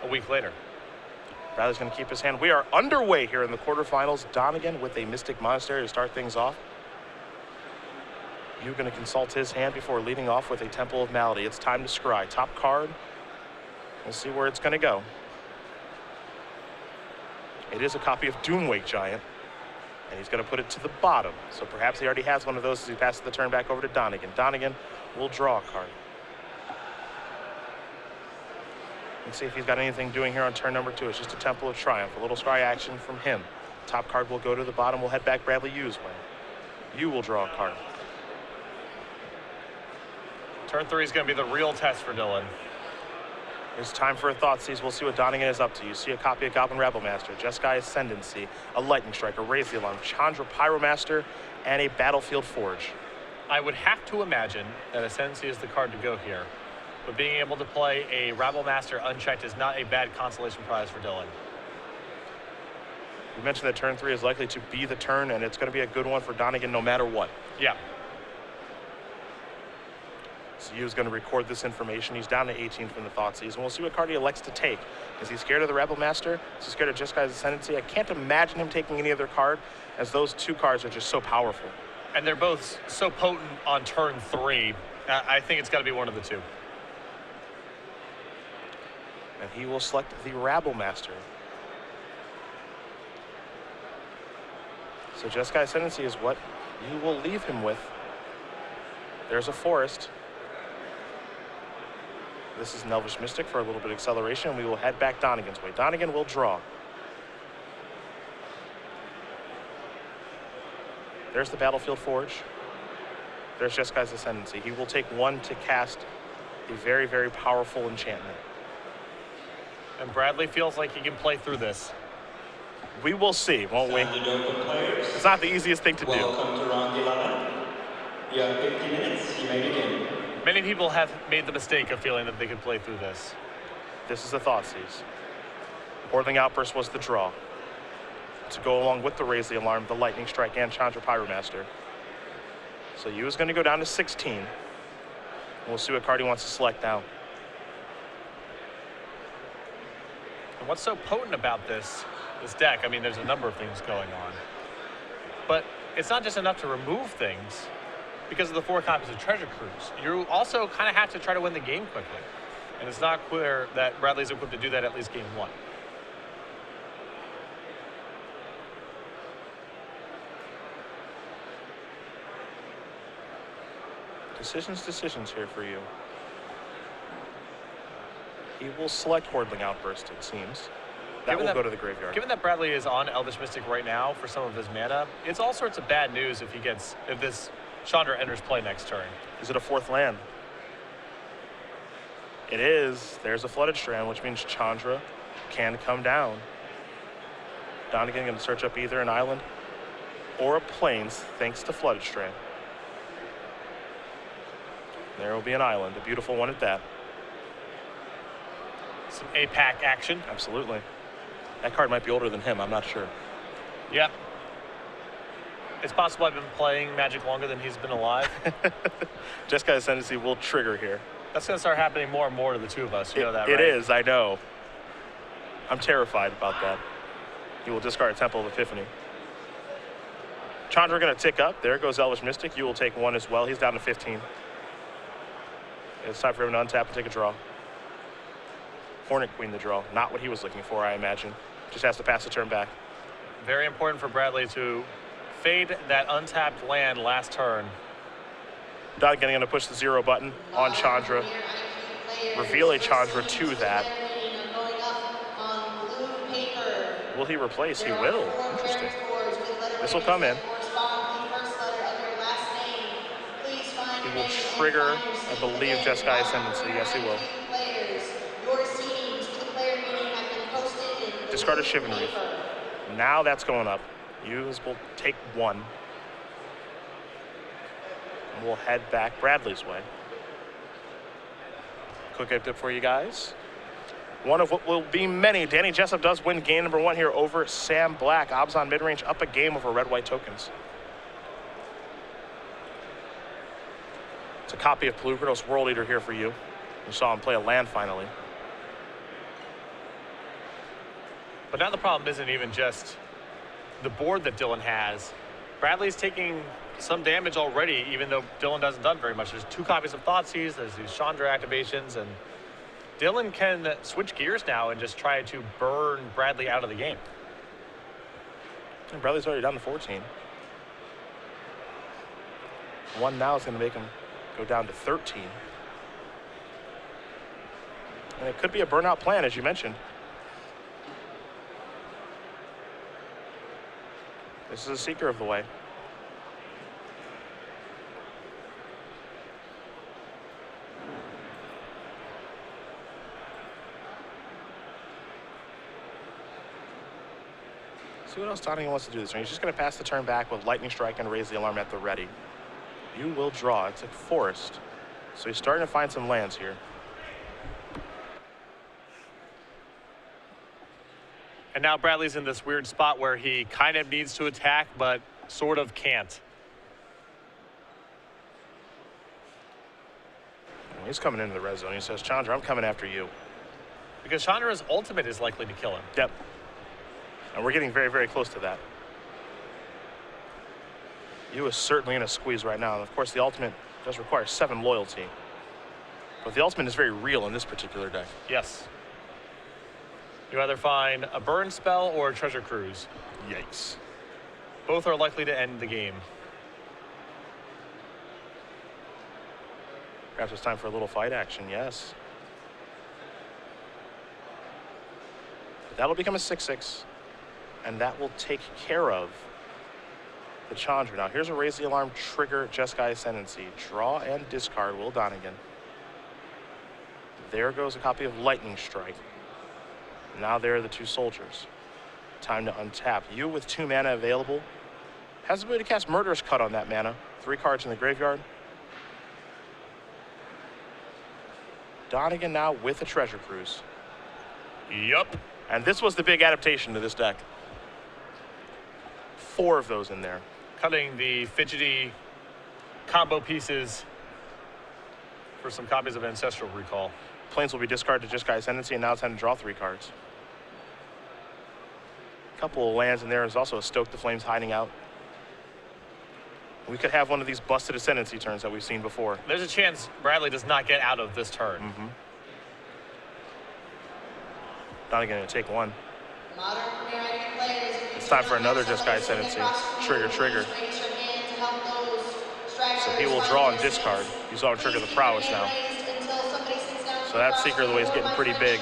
a week later. Bradley's going to keep his hand. We are underway here in the quarterfinals. Donegan with a Mystic Monastery to start things off. You're going to consult his hand before leading off with a Temple of Malady. It's time to scry. Top card. We'll see where it's going to go. It is a copy of Doomwake Giant, and he's going to put it to the bottom. So perhaps he already has one of those as he passes the turn back over to Donegan. Donegan will draw a card. Let's see if he's got anything doing here on turn number 2. It's just a Temple of Triumph. A little scry action from him. Top card will go to the bottom. We'll head back Bradley Yu's way. You will draw a card. Turn 3 is going to be the real test for Dylan. It's time for a Thoughtseize. We'll see what Donegan is up to. You see a copy of Goblin Rabblemaster, Jeskai Ascendancy, a Lightning Strike, a Raise the Alarm, Chandra Pyromaster, and a Battlefield Forge. I would have to imagine that Ascendancy is the card to go here. But being able to play a Rabblemaster unchecked is not a bad consolation prize for Dylan. You mentioned that turn 3 is likely to be the turn, and it's going to be a good one for Donegan no matter what. Yeah. So he was going to record this information. He's down to 18 from the Thoughtseize, and we'll see what card he elects to take. Is he scared of the Rabblemaster? Is he scared of Jeskai's Ascendancy? I can't imagine him taking any other card, as those two cards are just so powerful. And they're both so potent on turn 3. I think it's got to be one of the two. And he will select the Rabblemaster. So Jeskai Ascendancy is what you will leave him with. There's a Forest. This is an Elvish Mystic for a little bit of acceleration. We will head back Donegan's way. Donegan will draw. There's the Battlefield Forge. There's Jeskai's Ascendancy. He will take 1 to cast a very, very powerful enchantment. And Bradley feels like he can play through this. We will see, won't we? It's not the easiest thing to do. Welcome to round 11. You have 50 minutes. You may begin. Many people have made the mistake of feeling that they could play through this. This is a Thoughtseize. Whirling Outburst was the draw. To go along with the Raise the Alarm, the Lightning Strike, and Chandra Pyromaster. So you is going to go down to 16. We'll see what card he wants to select now. And what's so potent about this deck, I mean, there's a number of things going on. But it's not just enough to remove things because of the 4 copies of Treasure Cruise. You also kind of have to try to win the game quickly. And it's not clear that Bradley's equipped to do that at least game 1. Decisions here for you. He will select Whirling Outburst, it seems. That will go to the graveyard. Given that Bradley is on Elvish Mystic right now for some of his mana, it's all sorts of bad news if this Chandra enters play next turn. Is it a 4th land? It is. There's a Flooded Strand, which means Chandra can come down. Donegan going to search up either an island or a plains, thanks to Flooded Strand. There will be an island, a beautiful one at that. Some APAC action. Absolutely. That card might be older than him, I'm not sure. Yep. It's possible I've been playing Magic longer than he's been alive. Jeskai's Ascendancy will trigger here. That's going to start happening more and more to the two of us. You know that, right? It is, I know. I'm terrified about that. He will discard a Temple of Epiphany. Chandra going to tick up. There goes Elvish Mystic. You will take 1 as well. He's down to 15. It's time for him to untap and take a draw. Hornet Queen the draw. Not what he was looking for, I imagine. Just has to pass the turn back. Very important for Bradley to fade that untapped land last turn. Donegan going to push the 0 button on Chandra. Reveal a Chandra to that. Will he replace? He will. Interesting. This will come in. He will trigger, I believe, Jeskai Ascendancy. Yes, he will. Discard a Shivan Reef. Now that's going up. Use will take 1. And we'll head back Bradley's way. Quick update for you guys. One of what will be many. Danny Jessup does win game number 1 here over Sam Black. Obs on midrange up a game over red-white tokens. It's a copy of Pelucrados World Eater here for you. You saw him play a land finally. But now the problem isn't even just the board that Dylan has. Bradley's taking some damage already, even though Dylan hasn't done very much. There's 2 copies of Thoughtseize, there's these Chandra activations, and Dylan can switch gears now and just try to burn Bradley out of the game. And Bradley's already down to 14. 1 now is going to make him go down to 13. And it could be a burnout plan, as you mentioned. This is a Seeker of the Way. See what else Donegan wants to do this turn. He's just going to pass the turn back with Lightning Strike and Raise the Alarm at the ready. You will draw. It's a forest. So he's starting to find some lands here. And now Bradley's in this weird spot where he kind of needs to attack, but sort of can't. He's coming into the red zone. He says, Chandra, I'm coming after you. Because Chandra's ultimate is likely to kill him. Yep. And we're getting very, very close to that. You is certainly in a squeeze right now. And of course, the ultimate does require 7 loyalty. But the ultimate is very real in this particular deck. Yes. You either find a burn spell or a treasure cruise. Yikes. Both are likely to end the game. Perhaps it's time for a little fight action, yes. That'll become a 6/6. And that will take care of the Chandra. Now here's a Raise the Alarm trigger Jeskai Ascendancy. Draw and discard Will Donegan. There goes a copy of Lightning Strike. Now there are the 2 soldiers. Time to untap. You with 2 mana available has the ability to cast Murderous Cut on that mana. 3 cards in the graveyard. Donegan now with a Treasure Cruise. Yup. And this was the big adaptation to this deck. 4 of those in there. Cutting the fidgety combo pieces for some copies of Ancestral Recall. Planes will be discarded to Jeskai Ascendancy, and now it's time to draw 3 cards. A couple of lands in there. There's also a Stoke the Flames hiding out. We could have one of these busted Ascendancy turns that we've seen before. There's a chance Bradley does not get out of this turn. Donegan going to take 1. It's time for another Jeskai Ascendancy. Trigger, trigger. So he will draw and discard. You saw him trigger the Prowess now. So that Seeker of the Way is getting pretty big.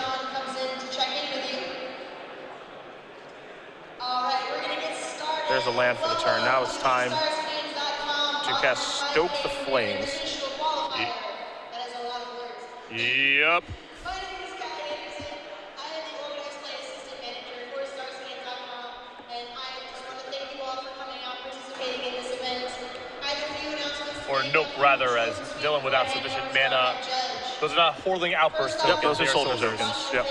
There's a land for the turn. Now it's time to cast Stoke the Flames. Yep. Or nope, rather, as Dylan without sufficient mana. Those are not Horling Outburst tokens. Yep, those are soldier tokens. Yep.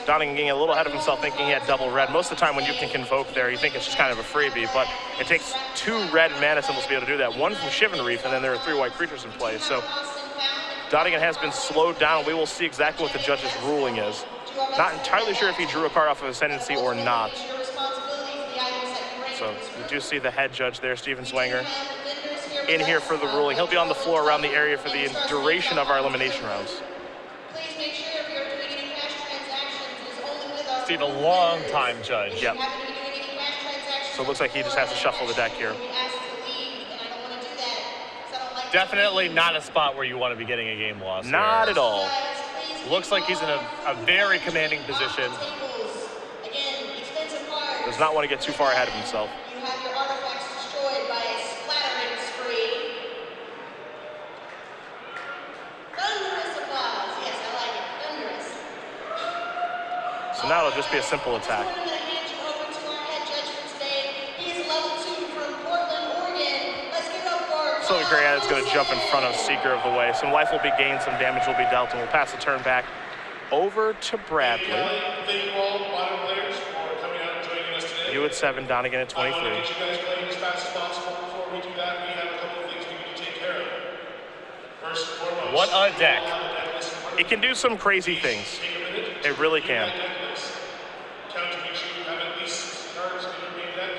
Donegan getting a little ahead of himself, thinking he had double red. Most of the time when you can convoke there, you think it's just kind of a freebie, but it takes 2 red mana symbols to be able to do that. 1 from Shivan Reef, and then there are 3 white creatures in play. So Donegan has been slowed down. We will see exactly what the judge's ruling is. Not entirely sure if he drew a card off of Ascendancy or not. So we do see the head judge there, Steven Swanger, in here for the ruling. He'll be on the floor around the area for the duration of our elimination rounds. Steve, a long-time judge. Yep. So it looks like he just has to shuffle the deck here. Definitely not a spot where you want to be getting a game loss. Not at all. Looks like he's in a very commanding position. Does not want to get too far ahead of himself. You have your artifacts destroyed by a splattering spree. Thunderous applause. Yes, I like it. Thunderous. So now it'll just be a simple attack. I'm going to hand you over to our head judge for today. He is level 2 from Portland, Oregon. Let's give it up for So Greyhead's going to jump in front of Seeker of the Way. Some life will be gained, some damage will be dealt, and we'll pass the turn back over to Bradley. Thank you all, modern players, for coming out and joining us today. You at 7, Donegan at 23. I want to get you guys playing as fast as possible. Before we do that, we have a couple of things we need to take care of. First and foremost, What a deck. It can do some crazy things. take a minute It really can. Count to make sure you have at least 6 cards in your main deck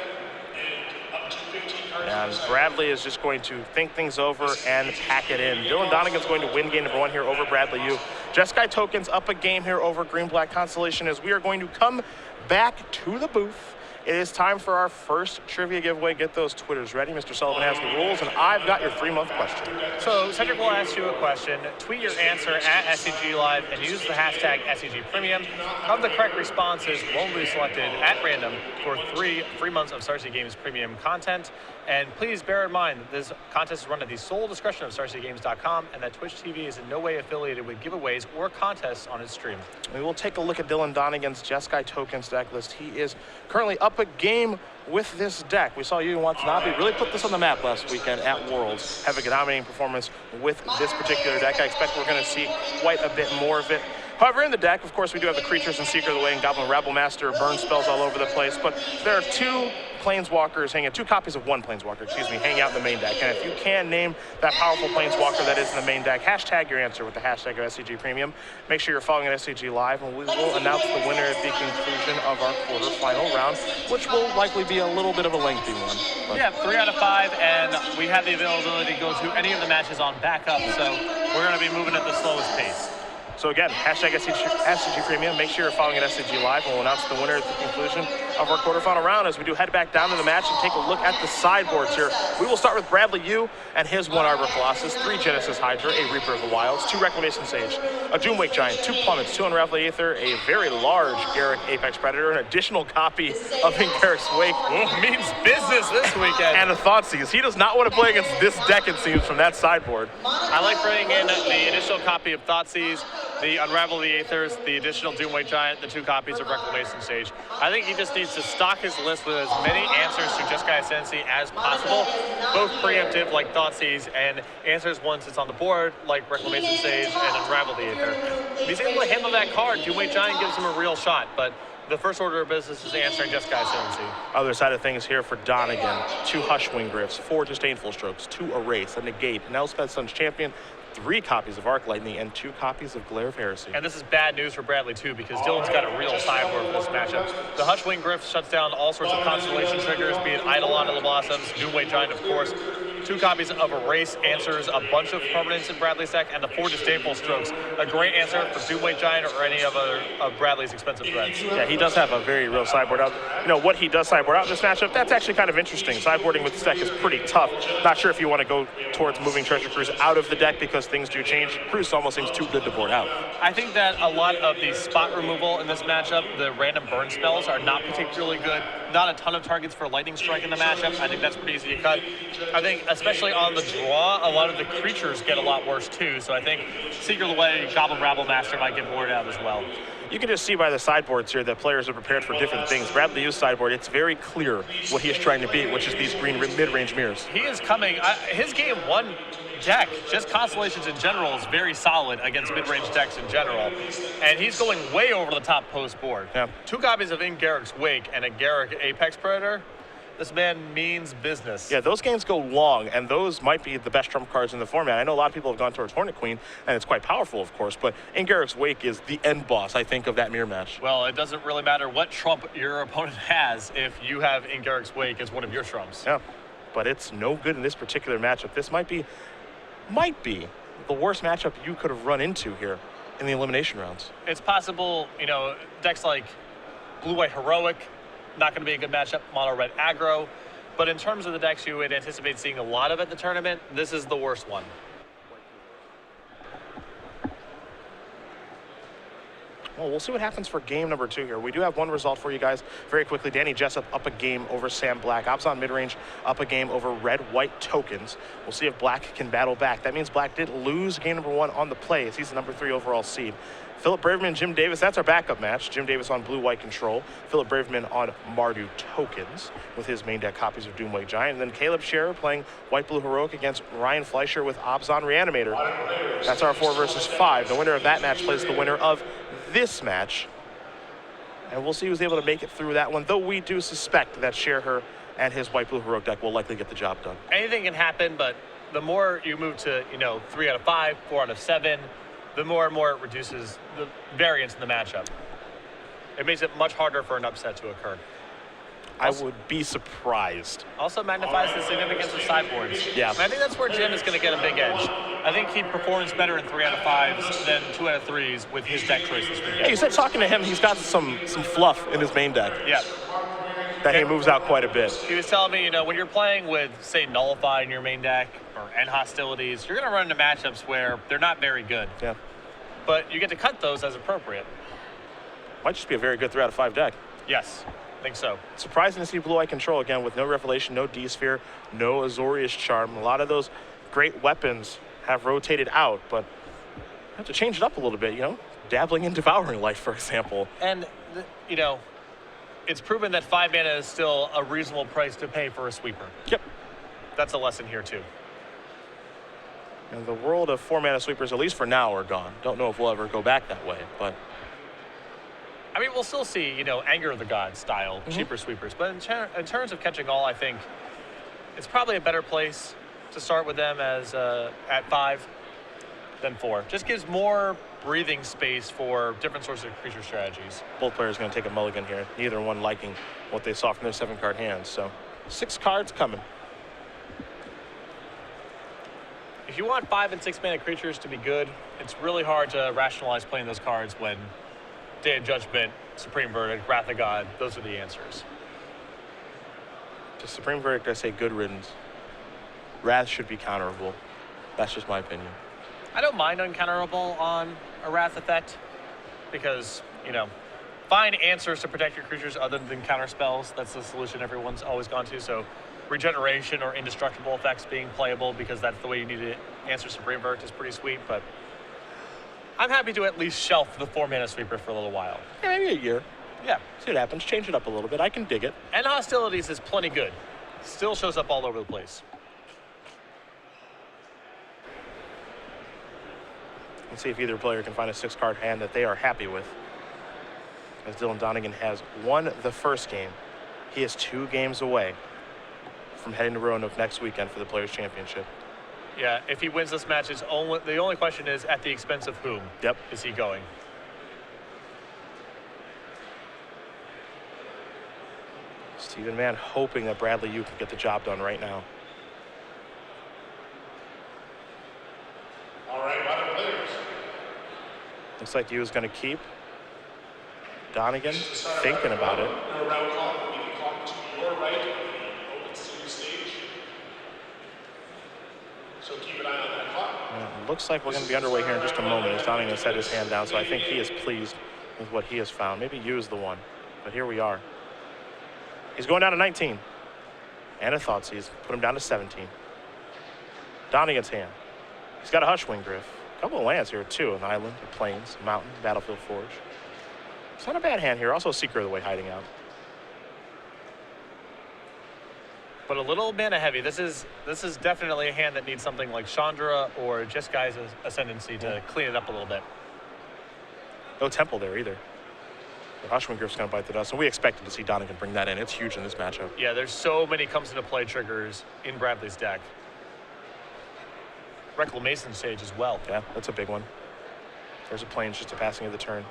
and up to 15 cards. And Bradley is just going to think things over and pack it in. Dylan Donegan's going to win game number 1 here over Bradley Yu. Jeskai Tokens up a game here over Green-Black Constellation as we are going to come back to the booth. It is time for our first trivia giveaway. Get those Twitters ready. Mr. Sullivan has the rules, and I've got your 3-month question. So Cedric will ask you a question. Tweet your answer at SCG Live and use the hashtag SCG Premium. Of the correct responses, one will be selected at random for 3 free months of Star City Games Premium content. And please bear in mind that this contest is run at the sole discretion of StarCityGames.com and that Twitch TV is in no way affiliated with giveaways or contests on its stream. We will take a look at Dylan Donegan's Jeskai Tokens deck list. He is currently up a game with this deck. We saw Yu Watanabe really put this on the map last weekend at Worlds, having a dominating performance with this particular deck. I expect we're going to see quite a bit more of it. However, in the deck, of course, we do have the Creatures and Seeker of the Way and Goblin Rabble Master, burn spells all over the place, but there are 2 Planeswalkers hanging, 2 copies of 1 Planeswalker, hanging out in the main deck. And if you can name that powerful Planeswalker that is in the main deck, hashtag your answer with the hashtag of SCG Premium. Make sure you're following at SCG Live, and we will announce the winner at the conclusion of our quarterfinal round, which will likely be a little bit of a lengthy one. But yeah, 3 out of 5, and we have the availability to go to any of the matches on backup, so we're going to be moving at the slowest pace. So again, hashtag SCG Premium. Make sure you're following at SCG Live, and we'll announce the winner at the conclusion of our quarterfinal round as we do head back down to the match and take a look at the sideboards here. We will start with Bradley Yu and his 1 Arbor Colossus, 3 Genesis Hydra, a Reaper of the Wilds, 2 Reclamation Sage, a Doomwake Giant, 2 Plummets, 2 Unravel the Aether, a very large Garruk Apex Predator, an additional copy of Garruk's Wake. Ooh, means business this weekend. And a Thoughtseize. He does not want to play against this deck, it seems, from that sideboard. I like bringing in the additional copy of Thoughtseize, the Unravel the Aethers, the additional Doomwake Giant, the 2 copies of Reclamation Sage. I think he just needs to stock his list with as many answers to Jeskai Ascendancy as possible, both preemptive like Thoughtseize and answers once it's on the board like Reclamation Sage and Unravel the Aether. If he's able to handle that card, Doomwake Giant gives him a real shot, but the first order of business is answering Jeskai Ascendancy. Other side of things here for Donegan, 2 Hushwing Gryphs, 4 Disdainful Strokes, 2 Erase, a Negate, an Elspeth Sun's Champion, 3 copies of Arc Lightning, and 2 copies of Glare of Heresy. And this is bad news for Bradley, too, because Dylan's got a real sideboard for this matchup. The Hushwing Gryph shuts down all sorts of Constellation triggers, be it Eidolon of the Blossoms, Doomwake Giant, of course. 2 copies of Erase answers a bunch of permanents in Bradley's deck, and the 4 Disdainful Strokes, a great answer for Doomwake Giant or any of Bradley's expensive threats. Yeah, he does have a very real sideboard out. You know, what he does sideboard out in this matchup, that's actually kind of interesting. Sideboarding with this deck is pretty tough. Not sure if you want to go towards moving Treasure Cruise out of the deck because things do change. Cruise almost seems too good to board out. I think that a lot of the spot removal in this matchup, the random burn spells, are not particularly good. Not a ton of targets for Lightning Strike in the matchup. I think that's pretty easy to cut. I think, especially on the draw, a lot of the creatures get a lot worse too. So I think Seeker of the Way, Goblin Rabble Master might get boarded out as well. You can just see by the sideboards here that players are prepared for different things. Bradley Yu's sideboard, it's very clear what he is trying to beat, which is these green mid-range mirrors. He is coming. His game 1 deck, just Constellations in general, is very solid against mid-range decks in general. And he's going way over the top post board. Yeah. 2 copies of Garruk's Wake and a Garruk Apex Predator. This man means business. Yeah, those games go long, and those might be the best trump cards in the format. I know a lot of people have gone towards Hornet Queen, and it's quite powerful, of course, but Garruk's Wake is the end boss, I think, of that mirror match. Well, it doesn't really matter what trump your opponent has if you have Garruk's Wake as one of your trumps. Yeah, but it's no good in this particular matchup. This might be the worst matchup you could have run into here in the elimination rounds. It's possible, decks like Blue-White Heroic, not going to be a good matchup, mono-red aggro. But in terms of the decks you would anticipate seeing a lot of at the tournament, this is the worst one. Well, we'll see what happens for game number 2 here. We do have one result for you guys very quickly. Danny Jessup up a game over Sam Black. Abzan midrange up a game over red-white tokens. We'll see if Black can battle back. That means Black did lose game number 1 on the play as he's the number 3 overall seed. Philip Braverman and Jim Davis, that's our backup match. Jim Davis on blue-white control. Philip Braverman on Mardu tokens with his main deck copies of Doomwake Giant. And then Caleb Scherer playing white-blue heroic against Ryan Fleischer with Abzan Reanimator. That's our 4 versus 5. The winner of that match plays the winner of this match. And we'll see who's able to make it through that one, though we do suspect that Scherer and his white-blue heroic deck will likely get the job done. Anything can happen, but the more you move to, 3 out of 5, 4 out of 7, the more and more it reduces the variance in the matchup. It makes it much harder for an upset to occur. I would be surprised. Also magnifies the significance of sideboards. Yeah. And I think that's where Jim is going to get a big edge. I think he performs better in 3 out of 5s than 2 out of 3s with his deck choice this weekend. Hey, you said talking to him, he's got some fluff in his main deck. Yeah. That he moves out quite a bit. He was telling me, when you're playing with, say, Nullify in your main deck or End Hostilities, you're going to run into matchups where they're not very good. Yeah. But you get to cut those as appropriate. Might just be a very good 3 out of 5 deck. Yes, I think so. Surprising to see Blue Eye Control again with no Revelation, no D-Sphere, no Azorius Charm. A lot of those great weapons have rotated out, but you have to change it up a little bit, Dabbling in Devouring Life, for example. And, it's proven that 5 mana is still a reasonable price to pay for a sweeper. Yep. That's a lesson here, too. And the world of 4 mana sweepers, at least for now, are gone. Don't know if we'll ever go back that way, but... I mean, we'll still see, Anger of the Gods style, cheaper sweepers. But in terms of catching all, I think it's probably a better place to start with them as at 5 than 4. Just gives more breathing space for different sorts of creature strategies. Both players going to take a mulligan here. Neither one liking what they saw from their 7-card hands. So 6 cards coming. If you want 5 and 6 mana creatures to be good, it's really hard to rationalize playing those cards when Day of Judgment, Supreme Verdict, Wrath of God, those are the answers. To Supreme Verdict, I say good riddance. Wrath should be counterable. That's just my opinion. I don't mind uncounterable on a Wrath effect because, find answers to protect your creatures other than counter spells. That's the solution everyone's always gone to. So regeneration or indestructible effects being playable because that's the way you need to answer Supreme Verdict is pretty sweet, but I'm happy to at least shelf the 4 mana sweeper for a little while. Yeah, maybe a year. Yeah. See what happens. Change it up a little bit. I can dig it. And Hostilities is plenty good. Still shows up all over the place. Let's see if either player can find a 6-card hand that they are happy with. As Dylan Donegan has won the first game, he is 2 games away from heading to Roanoke next weekend for the Players' Championship. Yeah, if he wins this match, the only question is at the expense of whom Yep. is he going? Stephen Mann hoping that Bradley Yu can get the job done right now. All right, bottom players. Looks like Yu is going to keep. Donegan thinking about it. Your round clock will be the clock to your right of the open series stage. So keep an eye on that clock. It looks like we're going to be underway here in just a moment as Donegan set his hand down, so I think he is pleased with what he has found. Maybe Yu is the one, but here we are. He's going down to 19. And a Thoughtseize. Put him down to 17. Donegan's hand. He's got a Hushwing Griff. A couple of lands here, too. An island, a plains, a mountain, Battlefield Forge. It's not a bad hand here. Also, Seeker of the Way hiding out. But a little mana heavy. This is definitely a hand that needs something like Chandra or just Guy's Ascendancy to clean it up a little bit. No Temple there either. The Hushwing Griff's going to bite the dust, and we expected to see Donegan bring that in. It's huge in this matchup. Yeah, there's so many comes into play triggers in Bradley's deck. Reclamation Sage as well. Yeah, that's a big one. There's a plains, just a passing of the turn.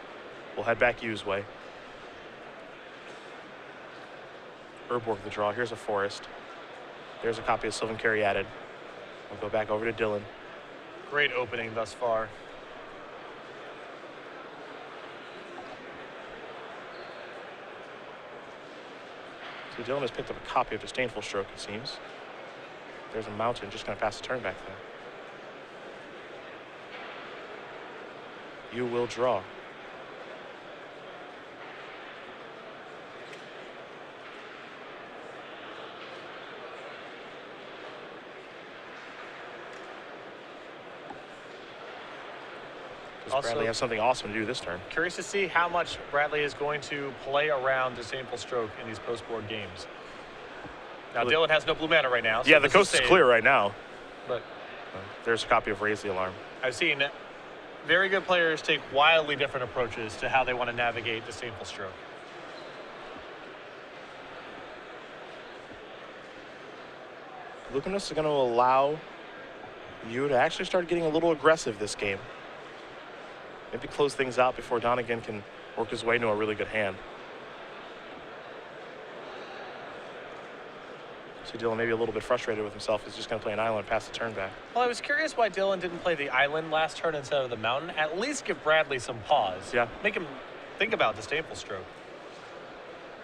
We'll head back Yu's way. Urborg the draw. Here's a forest. There's a copy of Sylvan Caryatid. We'll go back over to Dylan. Great opening thus far. So Dylan has picked up a copy of Disdainful Stroke, it seems. There's a mountain, just going to pass the turn back there. You will draw. Does Also- Bradley have something awesome to do this turn? Curious to see how much Bradley is going to play around Disdainful Stroke in these post-board games. Now, Dylan has no blue mana right now. So Yeah, the this coast is safe, clear right now. But There's a copy of Raise the Alarm. I've seen very good players take wildly different approaches to how they want to navigate Disdainful Stroke. Lucanus is going to allow you to actually start getting a little aggressive this game. Maybe close things out before Donegan can work his way into a really good hand. So Dylan maybe a little bit frustrated with himself. He's just going to play an island past the turn back. Well, I was curious why Dylan didn't play the island last turn instead of the mountain. At least give Bradley some pause. Yeah. Make him think about disdainful stroke.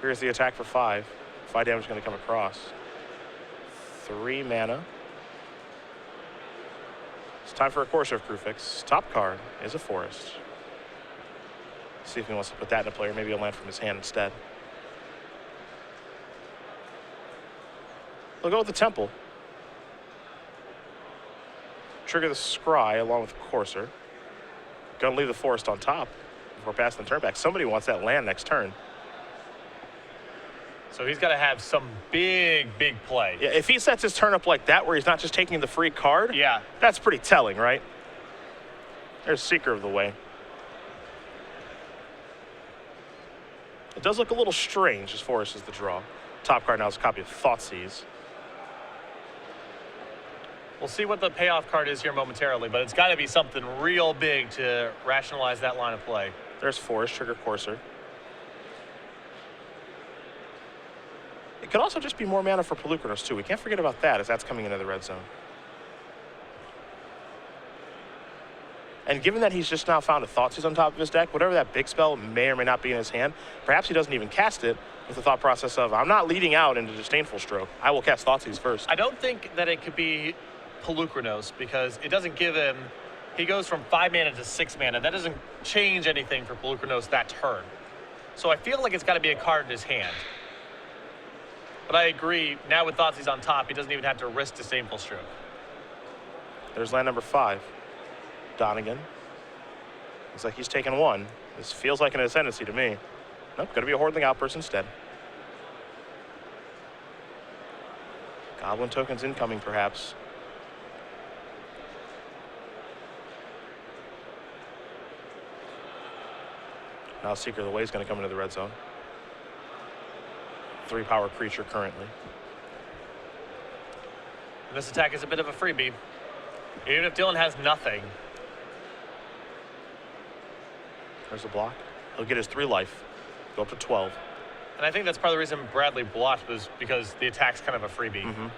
Here's the attack for 5. 5 damage going to come across. 3 mana. It's time for a Courser of Crufix. Top card is a forest. See if he wants to put that into play, or maybe a land from his hand instead. He'll go with the Temple. Trigger the Scry along with the Courser. Gonna leave the forest on top before passing the turn back. Somebody wants that land next turn. So he's got to have some big play. Yeah, if he sets his turn up like that, where he's not just taking the free card, Yeah. that's pretty telling, right? There's Seeker of the Way. It does look a little strange as Forest is the draw. Top card now is a copy of Thoughtseize. We'll see what the payoff card is here momentarily, but it's got to be something real big to rationalize that line of play. There's Forest, trigger Courser. It could also just be more mana for Pelucranos too. We can't forget about that as that's coming into the red zone. And given that he's just now found a Thoughtseize on top of his deck, whatever that big spell may or may not be in his hand, perhaps he doesn't even cast it with the thought process of, I'm not leading out into Disdainful Stroke. I will cast Thoughtseize first. I don't think that it could be Pelucranos because it doesn't give him, he goes from 5 mana to 6 mana. That doesn't change anything for Pelucranos that turn. So I feel like it's got to be a card in his hand. But I agree, now with Thoughtseize on top, he doesn't even have to risk Disdainful Stroke. There's land number 5. Donegan. Looks like he's taken 1. This feels like an ascendancy to me. Nope, gonna be a Hordling Outburst instead. Goblin tokens incoming, perhaps. Now Seeker of the Way is going to come into the red zone. 3-power creature currently. And this attack is a bit of a freebie. Even if Dylan has nothing. There's a block. He'll get his 3 life. Go up to 12. And I think that's part of the reason Bradley blocked was because the attack's kind of a freebie. Mm-hmm.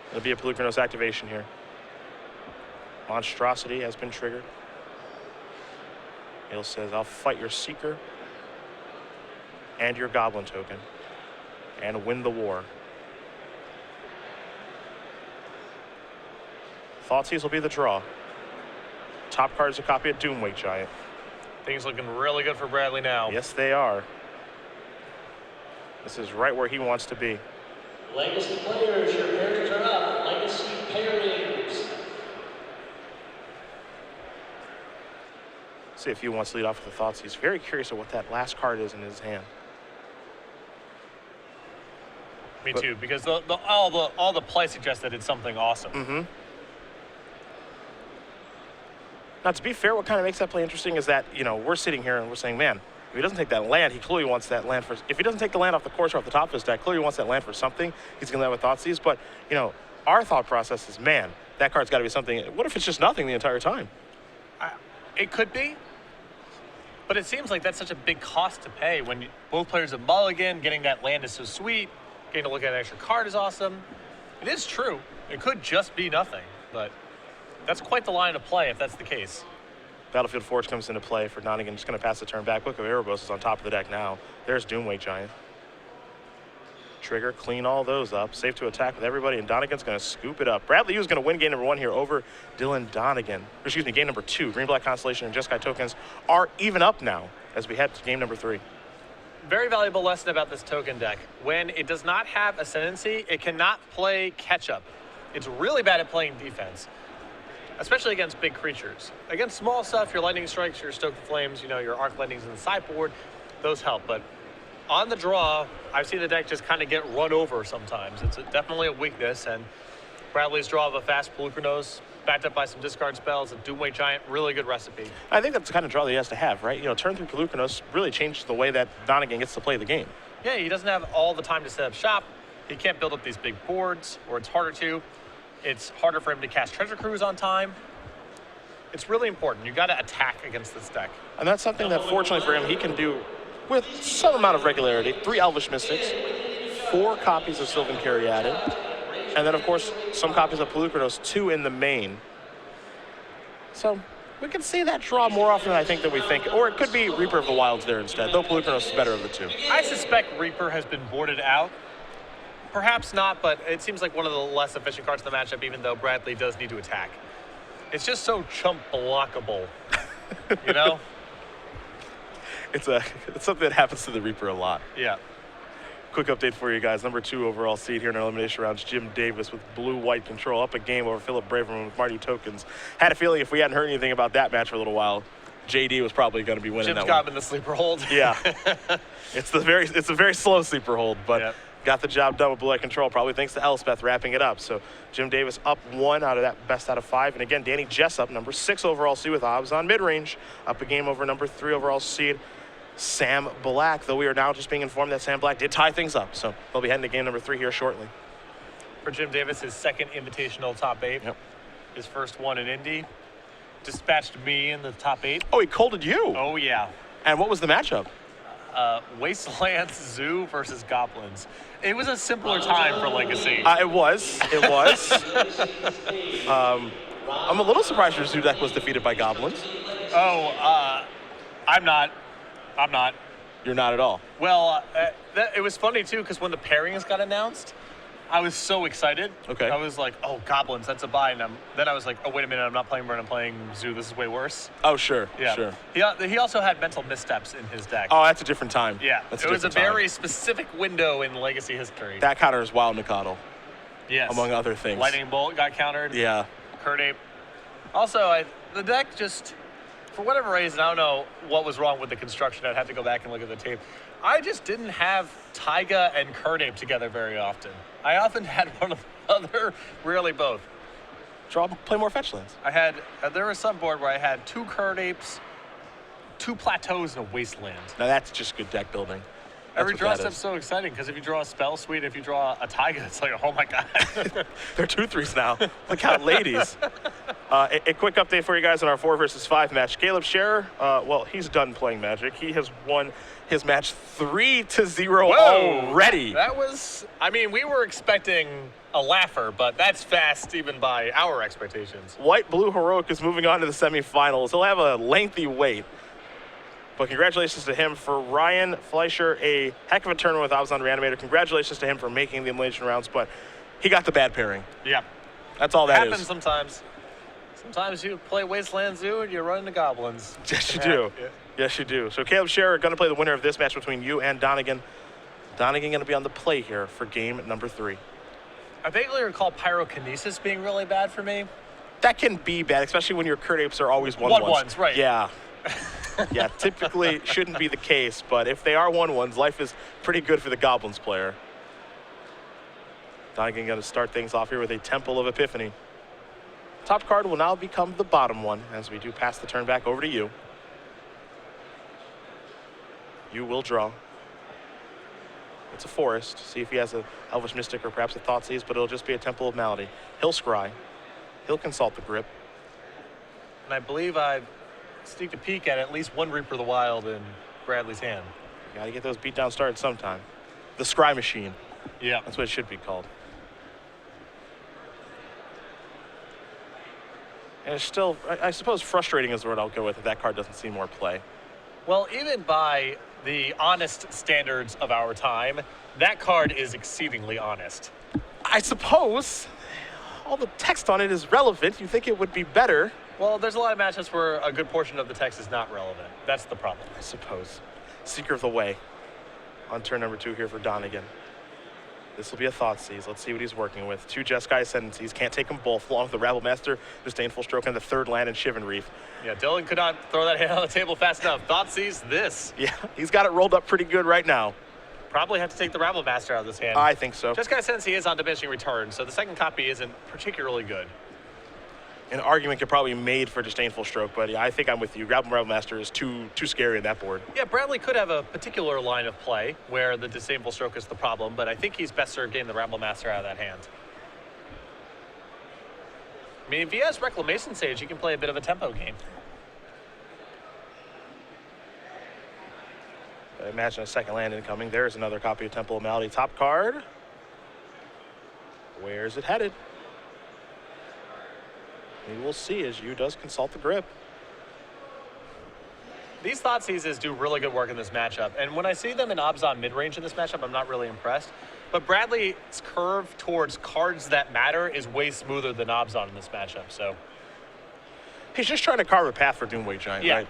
There'll be a Pelucranos activation here. Monstrosity has been triggered. Hale says, I'll fight your Seeker and your Goblin token and win the war. Thoughtseize will be the draw. Top card is a copy of Doomwake Giant. Things looking really good for Bradley now. Yes, they are. This is right where he wants to be. Legacy players, your pairings are up. Legacy pairings. See if he wants to lead off with the Thoughtseize. Very curious of what that last card is in his hand. Me too, because all the play suggests that it's something awesome. Mm-hmm. Now, to be fair, what kind of makes that play interesting is that, you know, we're sitting here and we're saying, man, if he doesn't take that land, he clearly wants that land for... If he doesn't take the land off the course or off the top of his deck, clearly he wants that land for something. He's going to land with Thoughtseize. But, you know, our thought process is, man, that card's got to be something... What if it's just nothing the entire time? It could be. But it seems like that's such a big cost to pay when both players have mulligan, getting that land is so sweet, getting to look at an extra card is awesome. It is true. It could just be nothing, but that's quite the line to play if that's the case. Battlefield Forge comes into play for Donegan. Just going to pass the turn back. Look, Erebos is on top of the deck now. There's Doomwake Giant. Trigger, clean all those up. Safe to attack with everybody, and Donegan's going to scoop it up. Bradley Yu is going to win game number 1 here over Dylan Donegan. Or excuse me, game number 2. Green-Black Constellation and Jeskai tokens are even up now as we head to game number 3. Very valuable lesson about this token deck. When it does not have Ascendancy, it cannot play catch-up. It's really bad at playing defense, especially against big creatures. Against small stuff, your Lightning Strikes, your Stoke the Flames, you know, your Arc Lightnings in the sideboard, those help. But on the draw, I've seen the deck just kind of get run over sometimes. It's definitely a weakness, and Bradley's draw of a fast Pelucranos, backed up by some discard spells, a Doomwake Giant, really good recipe. I think that's the kind of draw that he has to have, right? You know, turn 3 Pelucranos really changes the way that Donegan gets to play the game. Yeah, he doesn't have all the time to set up shop. He can't build up these big boards, or it's harder to. It's harder for him to cast Treasure Cruise on time. It's really important. You got to attack against this deck. And that's something that, fortunately for him, he can do with some amount of regularity. 3 Elvish Mystics, 4 copies of Sylvan Caryatid, and then, of course, some copies of Polukranos, 2 in the main. So we can see that draw more often than I think that we think. Or it could be Reaper of the Wilds there instead, though Polukranos is better of the 2. I suspect Reaper has been boarded out. Perhaps not, but it seems like one of the less efficient cards in the matchup, even though Bradley does need to attack. It's just so chump blockable, you know? It's something that happens to the Reaper a lot. Yeah. Quick update for you guys. Number 2 overall seed here in our elimination rounds, Jim Davis with blue-white control, up a game over Philip Braverman with Marty Tokens. Had a feeling if we hadn't heard anything about that match for a little while, JD was probably going to be winning Jim's that got one. him in the sleeper hold. Yeah. It's a very slow sleeper hold, but Yep. got the job done with blue-white control, probably thanks to Elspeth wrapping it up. So Jim Davis up 1 out of that best out of 5. And again, Danny Jessup, number 6 overall seed with Hobbs on mid-range, up a game over number 3 overall seed, Sam Black, though we are now just being informed that Sam Black did tie things up. So they'll be heading to game number 3 here shortly. For Jim Davis, his second invitational top 8. Yep. His first one in Indy. Dispatched me in the top 8. Oh, he colded you. Oh, yeah. And what was the matchup? Wastelands Zoo versus Goblins. It was a simpler time for Legacy. It was. I'm a little surprised your Zoo deck was defeated by Goblins. I'm not. You're not at all. Well, it was funny, too, because when the pairings got announced, I was so excited. Okay. I was like, oh, Goblins, that's a buy. And then I was like, oh, wait a minute, I'm not playing Burn, I'm playing Zoo. This is way worse. Oh, sure. Yeah. Sure. He also had mental missteps in his deck. Oh, that's a different time. Yeah. That's it was a different time. very specific window in Legacy history. That counter is Wild Nikotl, Yes. among other things. Lightning Bolt got countered. Yeah. Kurt Ape. Also, the deck just, for whatever reason, I don't know what was wrong with the construction. I'd have to go back and look at the tape. I just didn't have Taiga and Kurt Ape together very often. I often had one or the other, rarely both. Play more fetch lands. I had, there was some board where I had 2 Kurt Apes, 2 Plateaus, and a Wasteland. Now that's just good deck building. That's Every what draw that step's is. so exciting because if you draw a Spell Suite, if you draw a Taiga, it's like, oh my God. They're 2-3s now. Look out, ladies. A quick update for you guys on our 4 versus 5 match. Caleb Scherer, well, he's done playing Magic. He has won his match 3-0 already. That was, I mean, we were expecting a laugher, but that's fast even by our expectations. White Blue Heroic is moving on to the semifinals. He'll have a lengthy wait. But congratulations to him. For Ryan Fleischer, a heck of a tournament with Obzon Reanimator. Congratulations to him for making the elimination rounds, but he got the bad pairing. Yeah. That's all that Happens is. sometimes. Sometimes you play Wasteland Zoo and you run into goblins. Yes, you Can do. happen, yeah. Yes, you do. So Caleb Scherer going to play the winner of this match between you and Donegan. Donegan going to be on the play here for game number 3. I vaguely recall Pyrokinesis being really bad for me. That can be bad, especially when your Kurt Apes are always 1-1s. 1-1s, right. Yeah. Yeah, typically shouldn't be the case, but if they are 1-1s, life is pretty good for the Goblins player. Donegan going to start things off here with a Temple of Epiphany. Top card will now become the bottom one as we do pass the turn back over to you. You will draw. It's a forest. See if he has a Elvish Mystic or perhaps a Thoughtseize, but it'll just be a Temple of Malady. He'll scry. He'll consult the grip. And I believe I've sneaked a peek at least one Reaper of the Wild in Bradley's hand. You gotta get those beatdowns started sometime. The scry machine. Yeah. That's what it should be called. And it's still, I suppose frustrating is the word I'll go with if that card doesn't see more play. Well, even by the honest standards of our time, that card is exceedingly honest. I suppose all the text on it is relevant. You think it would be better. Well, there's a lot of matchups where a good portion of the text is not relevant. That's the problem. I suppose. Seeker of the Way on turn number 2 here for Donegan. This will be a Thoughtseize. Let's see what he's working with. 2 Jeskai Ascendancies. Can't take them both, along with the Rabble Master, Disdainful Stroke, and the 3rd land in Shivan Reef. Yeah, Dylan could not throw that hand on the table fast enough. Thoughtseize this. Yeah, he's got it rolled up pretty good right now. Probably have to take the Rabble Master out of this hand. I think so. Jeskai Ascendancy is on diminishing return, so the second copy isn't particularly good. An argument could probably be made for Disdainful Stroke, but yeah, I think I'm with you. Rabble Master is too scary in that board. Yeah, Bradley could have a particular line of play where the Disdainful Stroke is the problem, but I think he's best served getting the Rabble Master out of that hand. I mean, if he has Reclamation Sage, he can play a bit of a tempo game. I imagine a second land incoming. There's another copy of Temple of Malady. Top card. Where's it headed? We will see as Yu does consult the grip. These Thought Seizes do really good work in this matchup, and when I see them in Obzon mid-range in this matchup, I'm not really impressed. But Bradley's curve towards cards that matter is way smoother than Obzon in this matchup, so. He's just trying to carve a path for Doomweight Giant, right?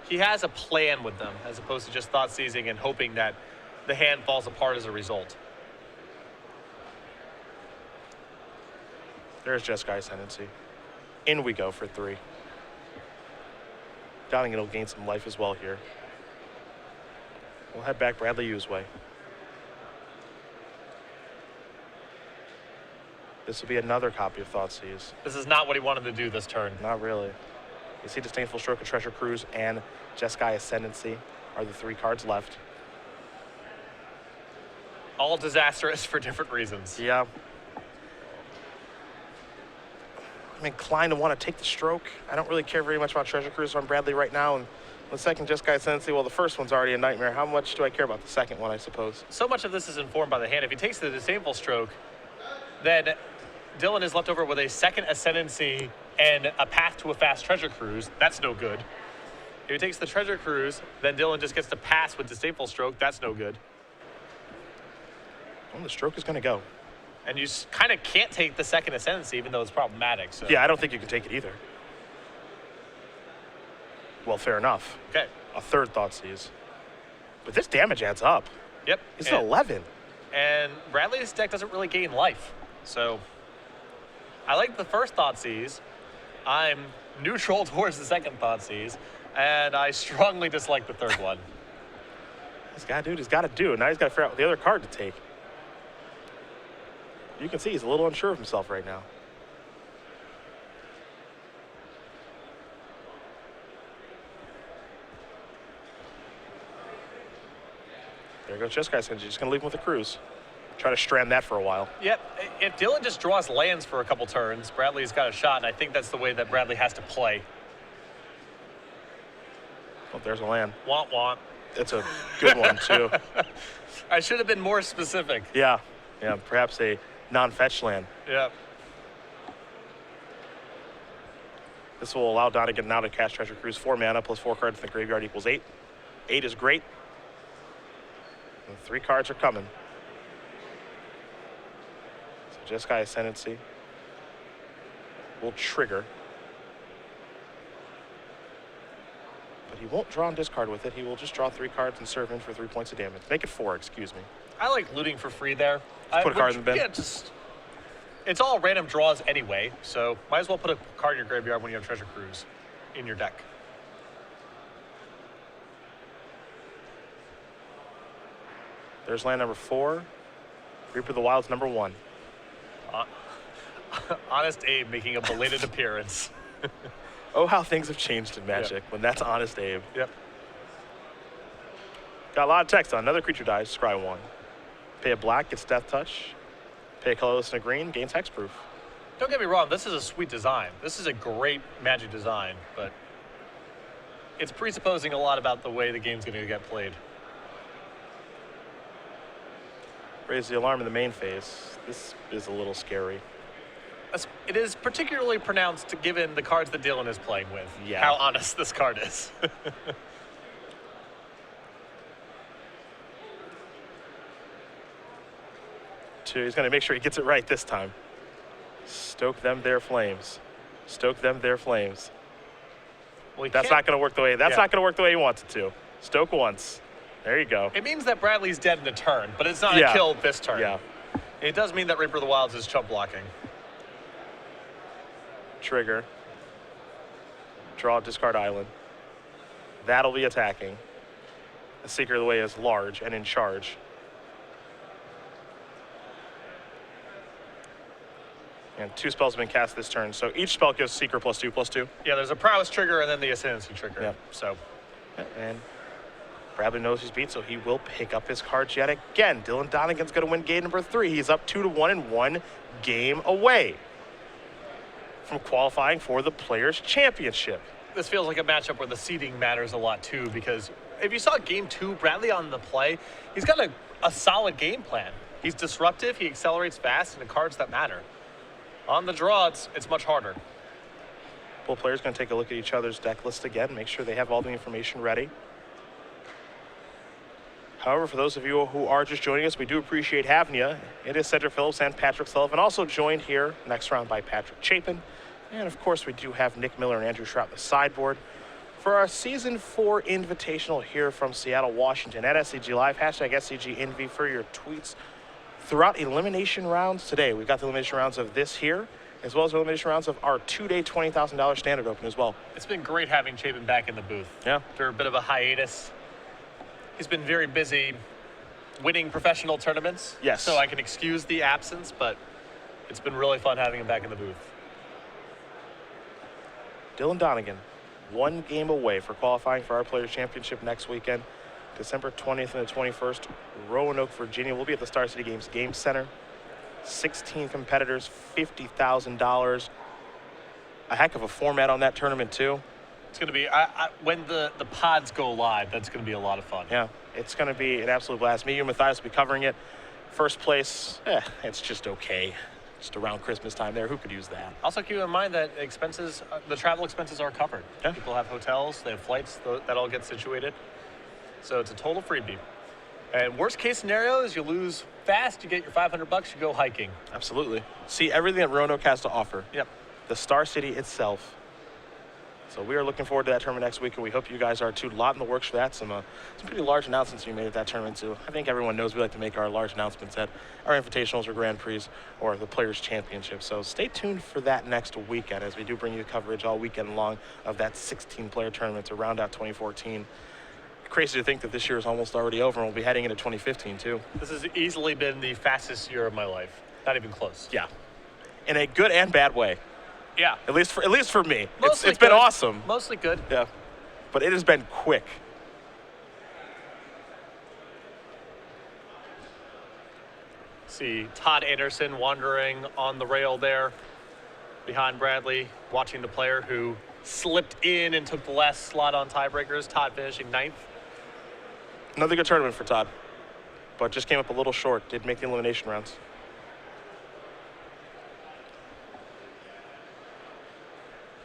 He has a plan with them, as opposed to just Thought Seizing and hoping that the hand falls apart as a result. There's Jeskai Ascendancy. In we go for 3. Donegan will gain some life as well here. We'll head back Bradley Yu's way. This will be another copy of Thoughtseize. This is not what he wanted to do this turn. Not really. You see Disdainful Stroke of Treasure Cruise and Jeskai Ascendancy are the 3 cards left. All disastrous for different reasons. Yeah. I'm inclined to want to take the stroke. I don't really care very much about Treasure Cruise on Bradley right now. And the second Jeskai Ascendancy, well, the first one's already a nightmare. How much do I care about the second one, I suppose? So much of this is informed by the hand. If he takes the Disdainful Stroke, then Dylan is left over with a second Ascendancy and a path to a fast Treasure Cruise. That's no good. If he takes the Treasure Cruise, then Dylan just gets to pass with Disdainful Stroke. That's no good. Well, the stroke is going to go. And you kind of can't take the second Ascendancy, even though it's problematic. So. Yeah, I don't think you can take it either. Well, fair enough. Okay. A third Thoughtseize. But this damage adds up. Yep. It's an 11. And Bradley's deck doesn't really gain life. So I like the first Thoughtseize. I'm neutral towards the second Thoughtseize. And I strongly dislike the third one. This guy, dude, has got to do. Now he's got to figure out the other card to take. You can see he's a little unsure of himself right now. There goes Jeskai Ascendancy. Just going to leave him with a cruise. Try to strand that for a while. Yep. If Dylan just draws lands for a couple turns, Bradley's got a shot, and I think that's the way that Bradley has to play. Oh, there's a land. Want, want. It's a good one, too. I should have been more specific. Yeah. Yeah, perhaps a non-fetch land. Yep. This will allow Donegan now to cast Treasure Cruise. 4 mana plus 4 cards in the graveyard equals 8. 8 is great. And 3 cards are coming. So Jeskai Ascendancy will trigger. But he won't draw and discard with it. He will just draw 3 cards and serve in for 3 points of damage. Make it 4, excuse me. I like looting for free there. Put a card in the bin. Yeah, it's all random draws anyway, so might as well put a card in your graveyard when you have Treasure Cruise in your deck. There's land number 4. Reaper of the Wild's number 1. Honest Abe making a belated appearance. Oh, how things have changed in Magic when that's Honest Abe. Yep. Got a lot of text on. Another creature dies, scry 1. Pay a black, gets Death Touch. Pay a colorless and a green, gains Hexproof. Don't get me wrong, this is a sweet design. This is a great Magic design, but it's presupposing a lot about the way the game's going to get played. Raise the alarm in the main phase. This is a little scary. It is particularly pronounced given the cards that Dylan is playing with. Yeah. How honest this card is. He's going to make sure he gets it right this time. Stoke them their flames. Stoke them their flames. Well, that's not going to work the way. That's not going to work the way he wants it to. Stoke once. There you go. It means that Bradley's dead in a turn, but it's not a kill this turn. Yeah. It does mean that Reaper of the Wilds is chump blocking. Trigger. Draw, discard island. That'll be attacking. The Seeker of the Way is large and in charge. And 2 spells have been cast this turn, so each spell gives Seeker +2/+2. Yeah, there's a prowess trigger and then the ascendancy trigger. Yep. So. And Bradley knows he's beat, so he will pick up his cards yet again. Dylan Donegan's going to win game number 3. He's up 2-1 and 1 game away. from qualifying for the Players' Championship. This feels like a matchup where the seeding matters a lot too, because if you saw game 2, Bradley on the play, he's got a solid game plan. He's disruptive, he accelerates fast, and the cards that matter. On the draw, it's much harder. Both players going to take a look at each other's deck list again, make sure they have all the information ready. However, for those of you who are just joining us, we do appreciate having you. It is Cedric Phillips and Patrick Sullivan, also joined here next round by Patrick Chapin. And of course, we do have Nick Miller and Andrew Shrout on the sideboard for our Season 4 Invitational here from Seattle, Washington at SCG Live, hashtag SCGINVI for your tweets throughout elimination rounds today. We've got the elimination rounds of this here, as well as the elimination rounds of our 2-day $20,000 standard open as well. It's been great having Chapin back in the booth. Yeah. After a bit of a hiatus. He's been very busy winning professional tournaments. Yes. So I can excuse the absence, but it's been really fun having him back in the booth. Dylan Donegan, 1 game away for qualifying for our Players' Championship next weekend, December 20th and the 21st, Roanoke, Virginia. We'll be at the Star City Games Game Center. 16 competitors, $50,000. A heck of a format on that tournament too. It's going to be, when the pods go live, that's going to be a lot of fun. Yeah, it's going to be an absolute blast. Me and Matthias will be covering it. First place, it's just okay. Just around Christmas time there, who could use that? Also keep in mind that expenses, the travel expenses are covered. Yeah. People have hotels, they have flights, that all get situated. So it's a total freebie. And worst case scenario is you lose fast, you get your $500, you go hiking. Absolutely. See everything that Roanoke has to offer. Yep. The Star City itself. So we are looking forward to that tournament next week, and we hope you guys are too. A lot in the works for that. Some pretty large announcements we made at that tournament too. I think everyone knows we like to make our large announcements at our invitationals or Grand Prix or the Players' Championship. So stay tuned for that next weekend as we do bring you coverage all weekend long of that 16-player tournament to round out 2014. Crazy to think that this year is almost already over, and we'll be heading into 2015 too. This has easily been the fastest year of my life. Not even close. Yeah, in a good and bad way. Yeah. At least for me. Mostly it's been good. awesome. Mostly good. Yeah, but it has been quick. See Todd Anderson wandering on the rail there behind Bradley, watching the player who slipped in and took the last slot on tiebreakers. Todd finishing 9th. Another good tournament for Todd, but just came up a little short. Did make the elimination rounds.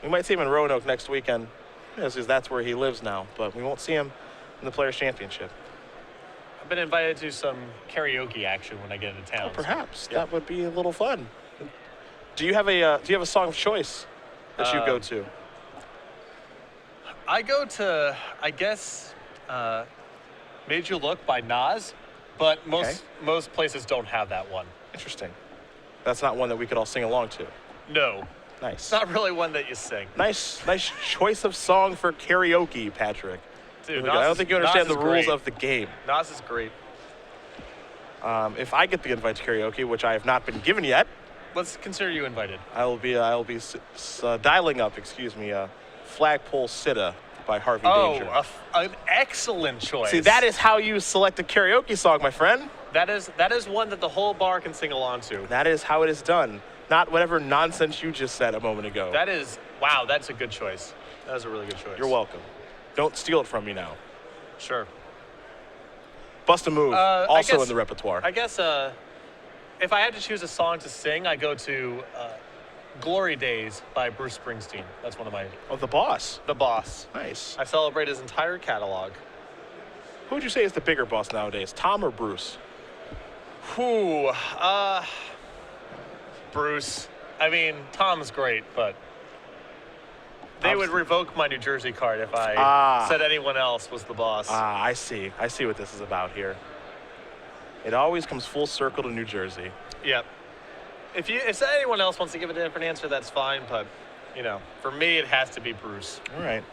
We might see him in Roanoke next weekend, because that's where he lives now, but we won't see him in the Players' Championship. I've been invited to some karaoke action when I get into town. Oh, perhaps. Yeah. That would be a little fun. Do you have a song of choice that you go to? I go to, I guess, Made You Look by Nas, but most places don't have that one. Interesting. That's not one that we could all sing along to. No. Nice. It's not really one that you sing. Nice choice of song for karaoke, Patrick. Dude, I don't think you understand Nas the is rules great. of the game. Nas is great. If I get the invite to karaoke, which I have not been given yet, Let's consider you invited. I will be dialing up, Flagpole Sitta by Harvey Danger. Oh, an excellent choice. See, that is how you select a karaoke song, my friend. That is one that the whole bar can sing along to. That is how it is done. Not whatever nonsense you just said a moment ago. Wow, that's a good choice. That is a really good choice. You're welcome. Don't steal it from me now. Sure. Bust a move, also in the repertoire. I guess if I had to choose a song to sing, I go to Glory Days by Bruce Springsteen. That's one of my... Oh, The Boss. The Boss. Nice. I celebrate his entire catalog. Who would you say is the bigger boss nowadays, Tom or Bruce? Whew. Bruce. I mean, Tom's great, but they would revoke my New Jersey card if I said anyone else was the boss. I see. I see what this is about here. It always comes full circle to New Jersey. Yep. If anyone else wants to give it a different answer, that's fine, but, for me, it has to be Bruce. All right.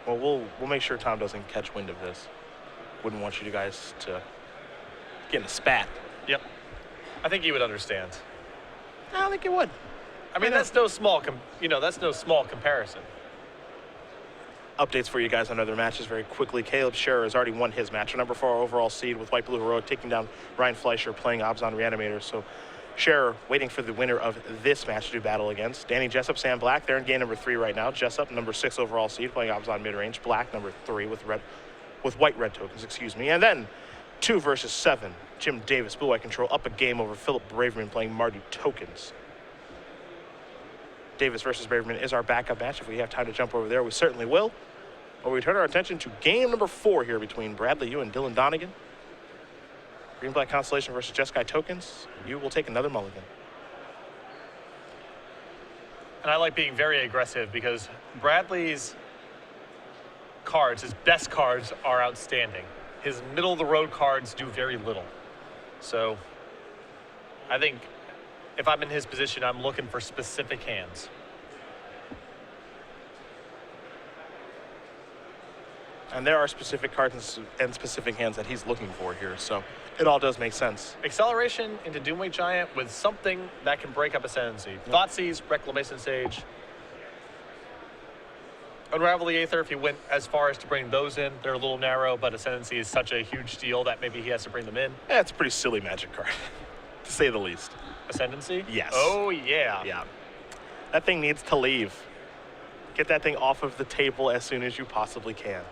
Well, we'll make sure Tom doesn't catch wind of this. Wouldn't want you guys to get in a spat. Yep. I think he would understand. I don't think you would. I mean, that's no small comparison. Updates for you guys on other matches very quickly. Caleb Scherer has already won his match, a number 4 overall seed with White Blue Heroic, taking down Ryan Fleischer, playing Obzon Reanimator. So Scherer waiting for the winner of this match to do battle against. Danny Jessup, Sam Black. They're in game number 3 right now. Jessup, number 6 overall seed, playing opposite mid-range. Black, number 3 with white-red tokens, excuse me. And then 2 versus 7. Jim Davis, blue-white control, up a game over Philip Braverman playing Marty tokens. Davis versus Braverman is our backup match. If we have time to jump over there, we certainly will. But we turn our attention to game number 4 here between Bradley Yu and Dylan Donegan. Green-black constellation versus Jeskai tokens. You will take another mulligan. And I like being very aggressive because Bradley's cards, his best cards, are outstanding. His middle-of-the-road cards do very little. So I think if I'm in his position, I'm looking for specific hands. And there are specific cards and specific hands that he's looking for here, so it all does make sense. Acceleration into Doomwake Giant with something that can break up Ascendancy. Thoughtseize, Reclamation Sage. Unravel the Aether if he went as far as to bring those in. They're a little narrow, but Ascendancy is such a huge deal that maybe he has to bring them in. Yeah, it's a pretty silly Magic card, to say the least. Ascendancy? Yes. Oh, yeah. Yeah. That thing needs to leave. Get that thing off of the table as soon as you possibly can.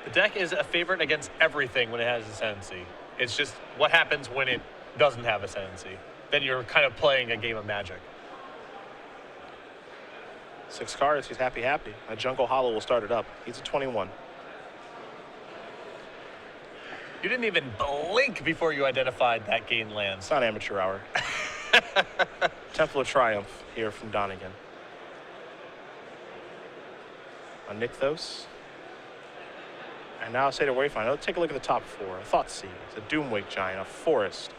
The deck is a favorite against everything when it has Ascendancy. It's just what happens when it doesn't have Ascendancy. Then you're kind of playing a game of Magic. 6 cards, he's happy. A Jungle Hollow will start it up. He's a 21. You didn't even blink before you identified that gain lands. It's not amateur hour. Temple of Triumph here from Donegan. A Nykthos. And now Satyr Wayfinder. Let's take a look at the top 4. A Thoughtseize, a Doomwake Giant, a Forest.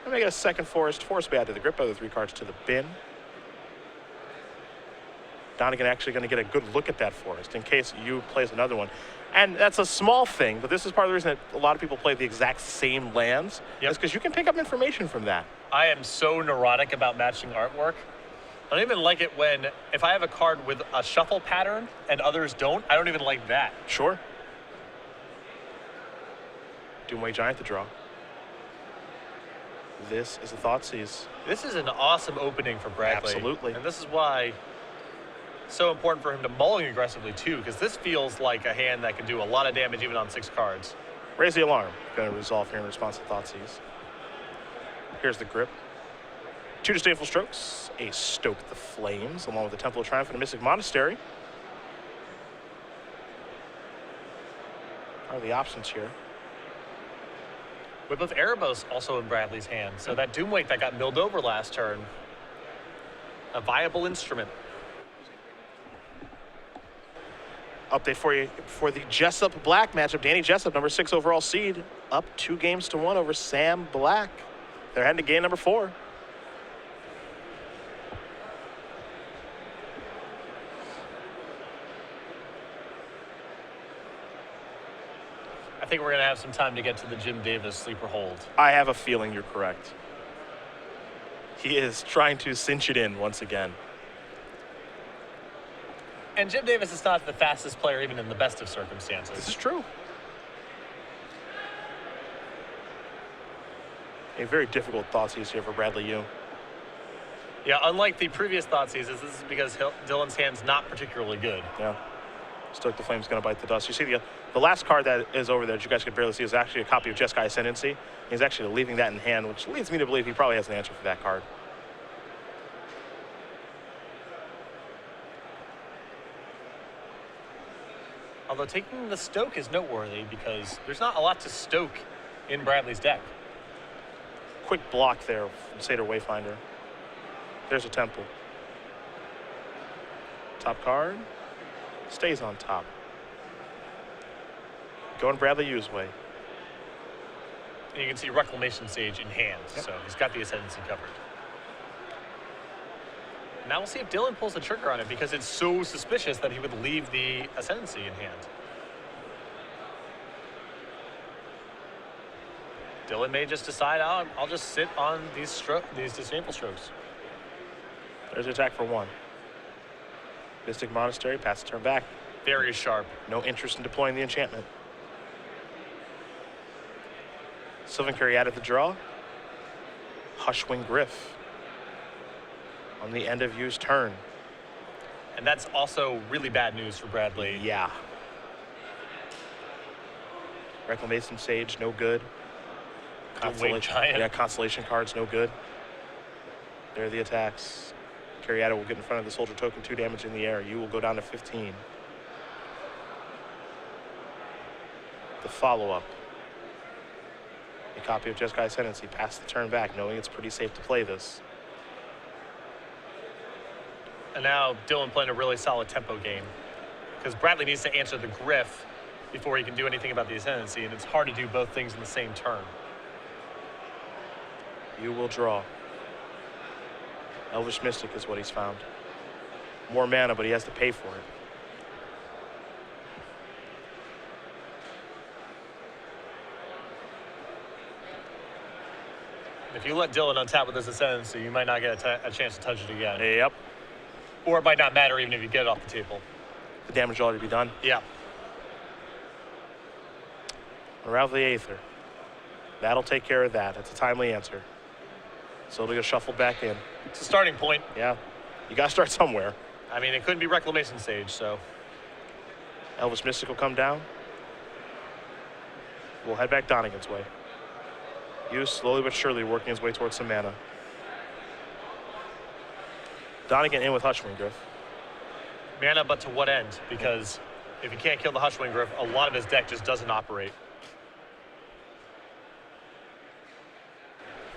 Let me get a second Forest. Forest will be out to the grip. Other 3 cards to the bin. Donegan actually going to get a good look at that Forest in case you plays another one. And that's a small thing, but this is part of the reason that a lot of people play the exact same lands. Yep. Is because you can pick up information from that. I am so neurotic about matching artwork. I don't even like it when, if I have a card with a shuffle pattern and others don't, I don't even like that. Sure. Doomwake Giant to draw. This is a Thoughtseize. This is an awesome opening for Bradley. Absolutely. And this is why it's so important for him to mulligan aggressively too, because this feels like a hand that can do a lot of damage even on 6 cards. Raise the Alarm. Going to resolve here in response to Thoughtseize. Here's the grip. 2 Disdainful Strokes. A Stoke the Flames, along with the Temple of Triumph and a Mystic Monastery. Are the options here. Whip of Erebos also in Bradley's hand. So that Doomwake that got milled over last turn, a viable instrument. Update for you for the Jessup Black matchup. Danny Jessup, number 6 overall seed, up 2 games to 1 over Sam Black. They're heading to game number 4. I think we're going to have some time to get to the Jim Davis sleeper hold. I have a feeling you're correct. He is trying to cinch it in once again. And Jim Davis is not the fastest player even in the best of circumstances. This is true. A very difficult Thoughtseize here for Bradley Yu. Yeah, unlike the previous Thoughtseizes, this is because Dylan's hand's not particularly good. Yeah. Stoke the Flame's going to bite the dust. You see the last card that is over there that you guys could barely see is actually a copy of Jeskai Ascendancy. He's actually leaving that in hand, which leads me to believe he probably has an answer for that card. Although taking the Stoke is noteworthy because there's not a lot to Stoke in Bradley's deck. Quick block there from Satyr Wayfinder. There's a Temple. Top card stays on top. Going Bradley Yu's way. And you can see Reclamation Sage in hand, Yep. so he's got the Ascendancy covered. Now we'll see if Dylan pulls the trigger on it because it's so suspicious that he would leave the Ascendancy in hand. Dylan may just decide, I'll just sit on these disdainful strokes. There's an attack for 1. Mystic Monastery, pass the turn back. Very sharp. No interest in deploying the enchantment. Sylvan Caryat at the draw. Hushwing Griff on the end of use turn. And that's also really bad news for Bradley. Yeah. Reclamation Sage, no good. Doomwave Giant. Yeah, Constellation cards, no good. There are the attacks. Caryata will get in front of the Soldier Token, 2 damage in the air. You will go down to 15. The follow-up. A copy of Jeskai Ascendancy. Pass the turn back, knowing it's pretty safe to play this. And now Dylan playing a really solid tempo game. Because Bradley needs to answer the Griff before he can do anything about the Ascendancy, and it's hard to do both things in the same turn. You will draw. Elvish Mystic is what he's found. More mana, but he has to pay for it. If you let Dylan untap with this Ascendancy, you might not get a chance to touch it again. Yep. Or it might not matter even if you get it off the table. The damage will already be done. Yeah. Unravel the Aether. That'll take care of that. It's a timely answer. So it'll get shuffled back in. It's a starting point. Yeah. You got to start somewhere. I mean, it couldn't be Reclamation Sage, so. Elvish Mystic will come down. We'll head back Donegan's way. Hughes slowly but surely working his way towards some mana. Donegan in with Hushwing Griff. Mana, but to what end? Because if you can't kill the Hushwing Griff, a lot of his deck just doesn't operate.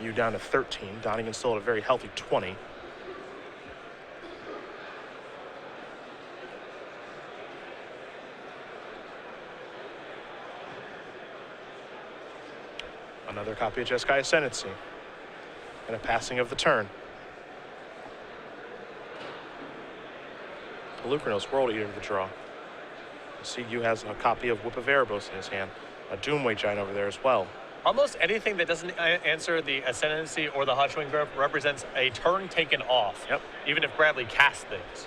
You down to 13. Donegan still at a very healthy 20. Another copy of Jeskai Ascendancy. And a passing of the turn. Pelucranos, World Eater to the draw. CU has a copy of Whip of Erebos in his hand. A Doomwave Giant over there as well. Almost anything that doesn't answer the Ascendancy or the Hushwing Griff represents a turn taken off. Yep. Even if Bradley casts things.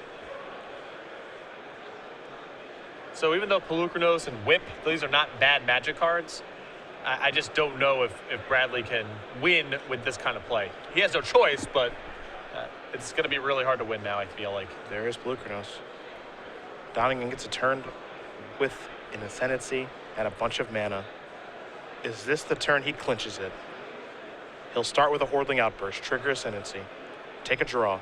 So even though Pelucranos and Whip, these are not bad Magic cards, I just don't know if Bradley can win with this kind of play. He has no choice, but it's going to be really hard to win now, I feel like. There is Pelucranos. Donegan gets a turn with an Ascendancy and a bunch of mana. Is this the turn he clinches it? He'll start with a Hordling Outburst, trigger Ascendancy, take a draw.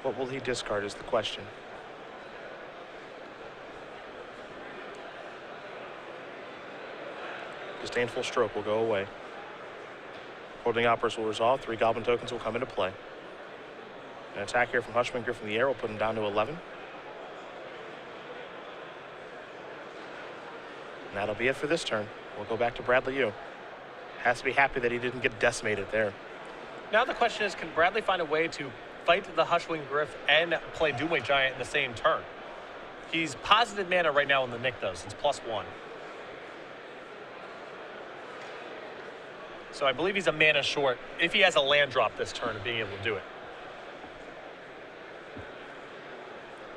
What will he discard is the question. Disdainful Stroke will go away. Holding Outburst will resolve. 3 Goblin tokens will come into play. An attack here from Hushwing Griff in the air will put him down to 11. And that'll be it for this turn. We'll go back to Bradley U. Has to be happy that he didn't get decimated there. Now the question is, can Bradley find a way to fight the Hushwing Griff and play Doomwave Giant in the same turn? He's positive mana right now in the Nick, though, since +1. So I believe he's a mana short if he has a land drop this turn of being able to do it.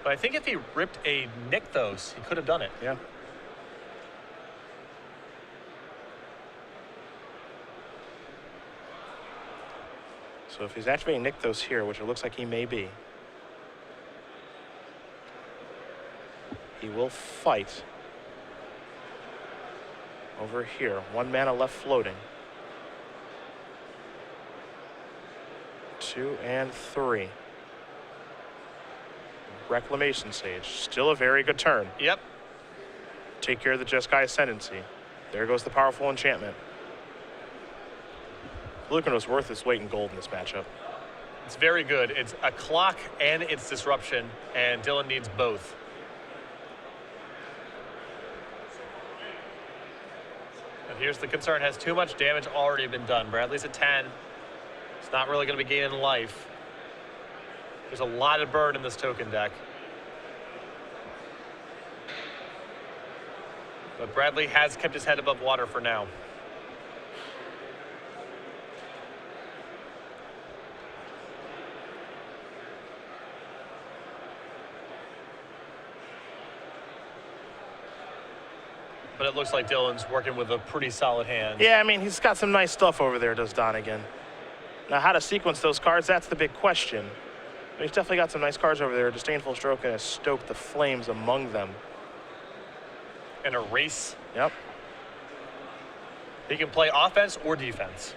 But I think if he ripped a Nykthos, he could have done it. Yeah. So if he's activating Nykthos here, which it looks like he may be, he will fight over here. 1 mana left floating. 2 and 3. Reclamation Sage. Still a very good turn. Yep. Take care of the Jeskai Ascendancy. There goes the powerful enchantment. Pelucranos worth its weight in gold in this matchup. It's very good. It's a clock and it's disruption, and Dylan needs both. And here's the concern. Has too much damage already been done. Bradley's at 10. It's not really going to be gaining life. There's a lot of burn in this token deck. But Bradley has kept his head above water for now. But it looks like Dylan's working with a pretty solid hand. Yeah, I mean, he's got some nice stuff over there, does Donegan. Now, how to sequence those cards, that's the big question. But he's definitely got some nice cards over there. Disdainful Stroke and Stoke the Flames among them. And a race. Yep. He can play offense or defense.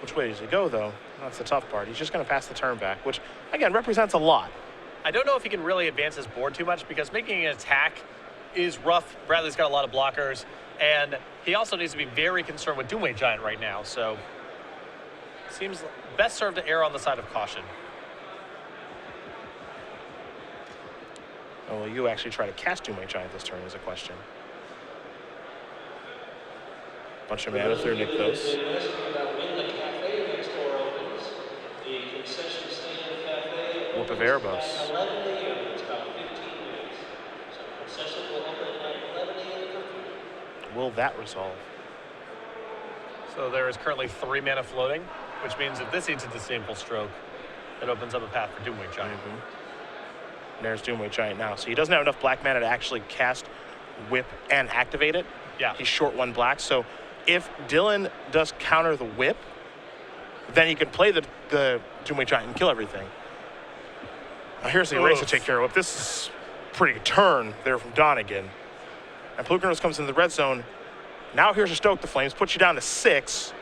Which way does he go, though? That's the tough part. He's just going to pass the turn back, which, again, represents a lot. I don't know if he can really advance his board too much because making an attack is rough. Bradley's got a lot of blockers, and he also needs to be very concerned with Doomway Giant right now, so seems best served to err on the side of caution. Oh, will you actually try to cast Doomway Giant this turn is a question. Bunch of mana through Nykthos. Whoop of Erebos. Will that resolve? So there is currently 3 mana floating, which means if this eats a Disdainful Stroke, it opens up a path for Doomway Giant. And there's Doomway Giant now. So he doesn't have enough black mana to actually cast Whip and activate it. Yeah. He's short 1 black. So if Dylan does counter the Whip, then he can play the Doomway Giant and kill everything. Now here's the Erase to take care of it. This is pretty good turn there from Donegan. And Plukernos comes into the red zone. Now here's a Stoke the Flames, puts you down to 6.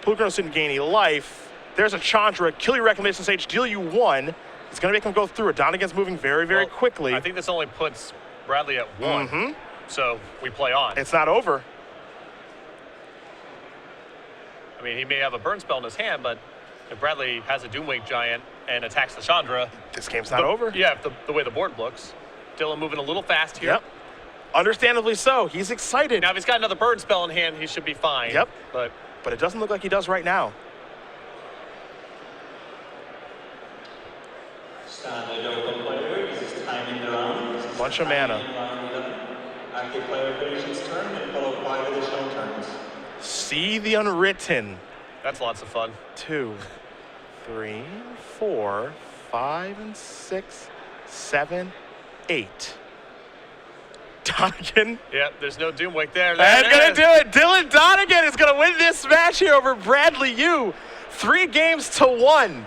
Plukernos didn't gain any life. There's a Chandra, kill your Reclamation Sage, deal you 1. It's going to make him go through it. Donegan's moving very, very quickly. I think this only puts Bradley at 1. So we play on. It's not over. I mean, he may have a burn spell in his hand, but if Bradley has a Doomway Giant and attacks the Chandra, this game's not over. Yeah, the way the board looks. Dylan moving a little fast here. Yep. Understandably so. He's excited. Now, if he's got another burn spell in hand, he should be fine. Yep. But it doesn't look like he does right now. Standard open player uses time in the round. Bunch of mana. Active player finishes turn and followed 5 additional turns. See the Unwritten. that's lots of fun. 2, 3, 4, 5, and 6, 7, 8. Donegan. Yep, there's no Doomwake there. That's going to do it. Dylan Donegan is going to win this match here over Bradley Yu. 3 games to 1.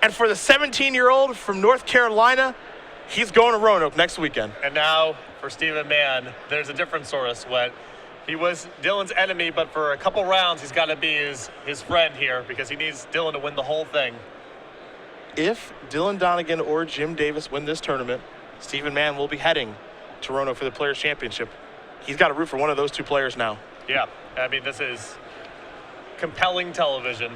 And for the 17-year-old from North Carolina, he's going to Roanoke next weekend. And now for Stephen Mann, there's a different sort of sweat. He was Dylan's enemy, but for a couple rounds, he's got to be his friend here because he needs Dylan to win the whole thing. If Dylan Donegan or Jim Davis win this tournament, Stephen Mann will be heading to Roanoke for the Players' Championship. He's got to root for one of those 2 players now. Yeah, I mean, this is compelling television.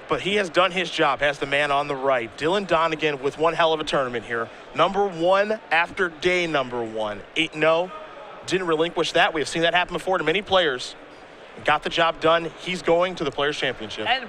But he has done his job as the man on the right. Dylan Donegan with one hell of a tournament here. Number 1 after day number 1. 8-0. Didn't relinquish that. We have seen that happen before to many players. Got the job done. He's going to the Players' Championship. And